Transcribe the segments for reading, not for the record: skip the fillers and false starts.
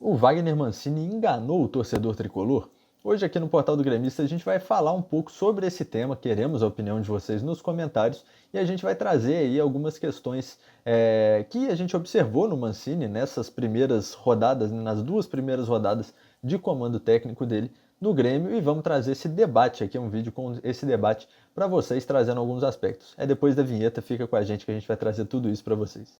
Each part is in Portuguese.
O Wagner Mancini enganou o torcedor tricolor? Hoje aqui no Portal do Gremista a gente vai falar um pouco sobre esse tema, queremos a opinião de vocês nos comentários e a gente vai trazer aí algumas questões que a gente observou no Mancini nessas primeiras rodadas, nas duas primeiras rodadas de comando técnico dele no Grêmio e vamos trazer esse debate aqui, um vídeo com esse debate para vocês, trazendo alguns aspectos. É depois da vinheta, fica com a gente que a gente vai trazer tudo isso para vocês.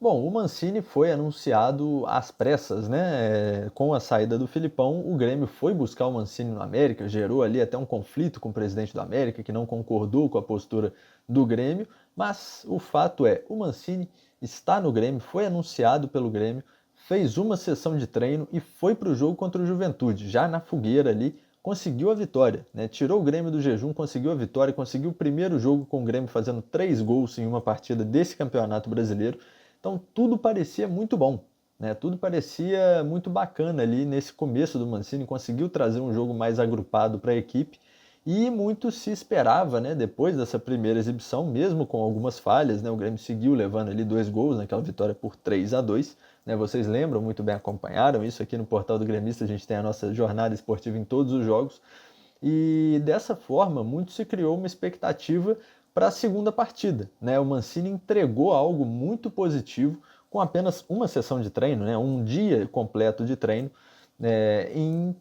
Bom, o Mancini foi anunciado às pressas, né? Com a saída do Filipão, o Grêmio foi buscar o Mancini no América, gerou ali até um conflito com o presidente do América, que não concordou com a postura do Grêmio, mas o fato é, o Mancini está no Grêmio, foi anunciado pelo Grêmio, fez uma sessão de treino e foi para o jogo contra o Juventude, já na fogueira ali, conseguiu a vitória, né? Tirou o Grêmio do jejum, conseguiu a vitória, conseguiu o primeiro jogo com o Grêmio fazendo 3 gols em uma partida desse Campeonato Brasileiro. Então tudo parecia muito bom, né? Tudo parecia muito bacana ali nesse começo do Mancini, conseguiu trazer um jogo mais agrupado para a equipe e muito se esperava, né? Depois dessa primeira exibição, mesmo com algumas falhas, né? O Grêmio seguiu levando ali 2 gols naquela vitória por 3-2, né? Vocês lembram muito bem, acompanharam isso aqui no Portal do Gremista, a gente tem a nossa jornada esportiva em todos os jogos. E dessa forma, muito se criou uma expectativa para a segunda partida, né? O Mancini entregou algo muito positivo com apenas uma sessão de treino, né? Um dia completo de treino, em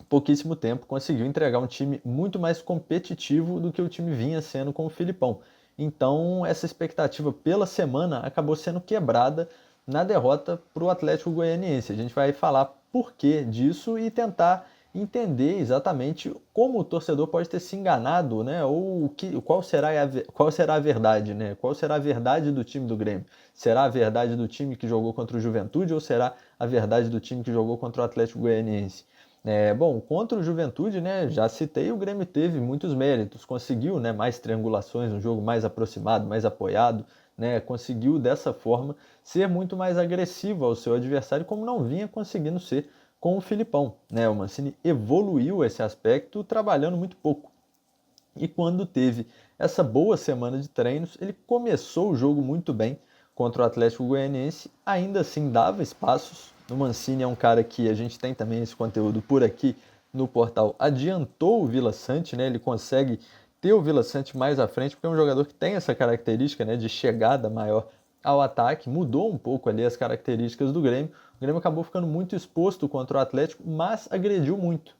pouquíssimo tempo, conseguiu entregar um time muito mais competitivo do que o time vinha sendo com o Filipão. Então, essa expectativa pela semana acabou sendo quebrada na derrota para o Atlético Goianiense. A gente vai falar por que disso e tentar entender exatamente como o torcedor pode ter se enganado, né? Ou qual será a verdade, né? Qual será a verdade do time do Grêmio? Será a verdade do time que jogou contra o Juventude ou será a verdade do time que jogou contra o Atlético Goianiense? Bom, contra o Juventude, né, já citei, o Grêmio teve muitos méritos, conseguiu, né, mais triangulações, um jogo mais aproximado, mais apoiado, né, conseguiu dessa forma ser muito mais agressivo ao seu adversário, como não vinha conseguindo ser com o Filipão, né? O Mancini evoluiu esse aspecto trabalhando muito pouco. E quando teve essa boa semana de treinos, ele começou o jogo muito bem contra o Atlético Goianiense, ainda assim dava espaços. O Mancini é um cara que a gente tem também esse conteúdo por aqui no portal. Adiantou o Vila Sante, né? Ele consegue ter o Vila Sante mais à frente, porque é um jogador que tem essa característica, né, de chegada maior ao ataque, mudou um pouco ali as características do Grêmio. O Grêmio acabou ficando muito exposto contra o Atlético, mas agrediu muito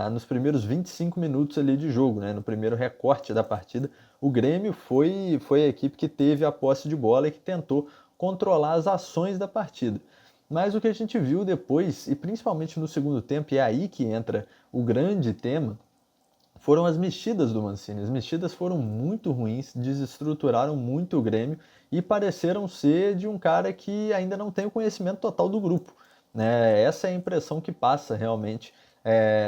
nos primeiros 25 minutos ali de jogo, né? No primeiro recorte da partida, o Grêmio foi a equipe que teve a posse de bola e que tentou controlar as ações da partida. Mas o que a gente viu depois, e principalmente no segundo tempo, e é aí que entra o grande tema, foram as mexidas do Mancini. As mexidas foram muito ruins, desestruturaram muito o Grêmio e pareceram ser de um cara que ainda não tem o conhecimento total do grupo, né? Essa é a impressão que passa realmente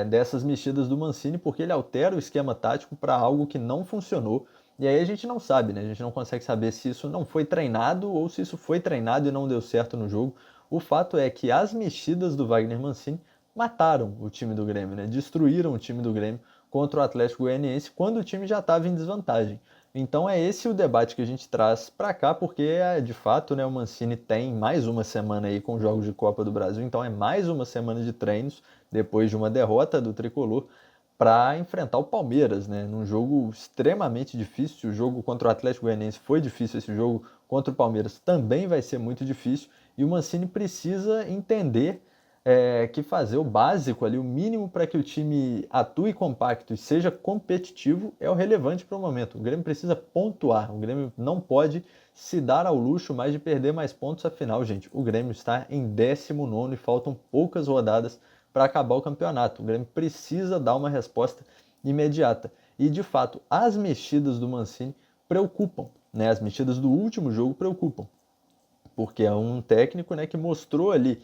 dessas mexidas do Mancini, porque ele altera o esquema tático para algo que não funcionou. E aí a gente não sabe, né? A gente não consegue saber se isso não foi treinado ou se isso foi treinado e não deu certo no jogo. O fato é que as mexidas do Wagner Mancini mataram o time do Grêmio, né? Destruíram o time do Grêmio contra o Atlético Goianiense quando o time já estava em desvantagem. Então é esse o debate que a gente traz para cá, porque de fato, né, o Mancini tem mais uma semana aí com jogos de Copa do Brasil, então é mais uma semana de treinos depois de uma derrota do Tricolor para enfrentar o Palmeiras, né, num jogo extremamente difícil. O jogo contra o Atlético Goianiense foi difícil, esse jogo contra o Palmeiras também vai ser muito difícil e o Mancini precisa entender que fazer o básico ali, o mínimo para que o time atue compacto e seja competitivo é o relevante para o momento. O Grêmio precisa pontuar, o Grêmio não pode se dar ao luxo mais de perder mais pontos, afinal, gente, o Grêmio está em 19º e faltam poucas rodadas para acabar o campeonato. O Grêmio precisa dar uma resposta imediata. E, de fato, as mexidas do Mancini preocupam, né? As mexidas do último jogo preocupam porque é um técnico, né, que mostrou ali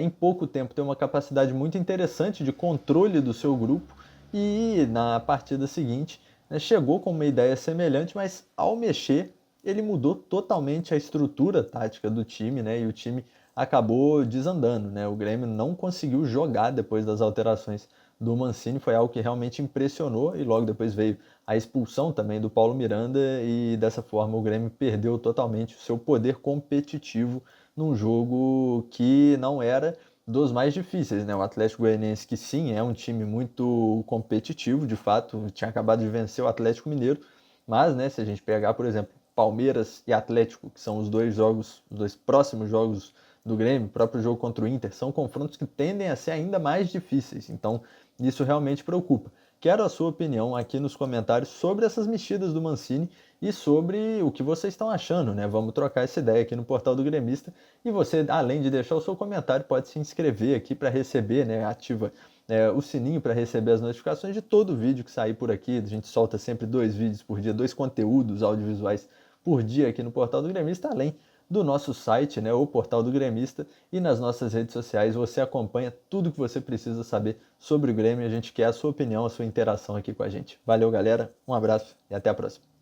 em pouco tempo ter uma capacidade muito interessante de controle do seu grupo e na partida seguinte, né, chegou com uma ideia semelhante, mas ao mexer ele mudou totalmente a estrutura tática do time, né, e o time acabou desandando, né, o Grêmio não conseguiu jogar depois das alterações do Mancini foi algo que realmente impressionou, e logo depois veio a expulsão também do Paulo Miranda, e dessa forma o Grêmio perdeu totalmente o seu poder competitivo num jogo que não era dos mais difíceis, né? O Atlético Goianiense, que sim, é um time muito competitivo, de fato, tinha acabado de vencer o Atlético Mineiro, mas, né, se a gente pegar, por exemplo, Palmeiras e Atlético, que são os dois jogos, os dois próximos jogos do Grêmio, o próprio jogo contra o Inter, são confrontos que tendem a ser ainda mais difíceis. Então, isso realmente preocupa. Quero a sua opinião aqui nos comentários sobre essas mexidas do Mancini e sobre o que vocês estão achando, né? Vamos trocar essa ideia aqui no Portal do Gremista. E você, além de deixar o seu comentário, pode se inscrever aqui para receber, né? Ativa o sininho para receber as notificações de todo vídeo que sair por aqui. A gente solta sempre 2 vídeos por dia, 2 conteúdos audiovisuais por dia aqui no Portal do Gremista, além do nosso site, né, o Portal do Gremista, e nas nossas redes sociais você acompanha tudo que você precisa saber sobre o Grêmio. A gente quer a sua opinião, a sua interação aqui com a gente. Valeu, galera, um abraço e até a próxima.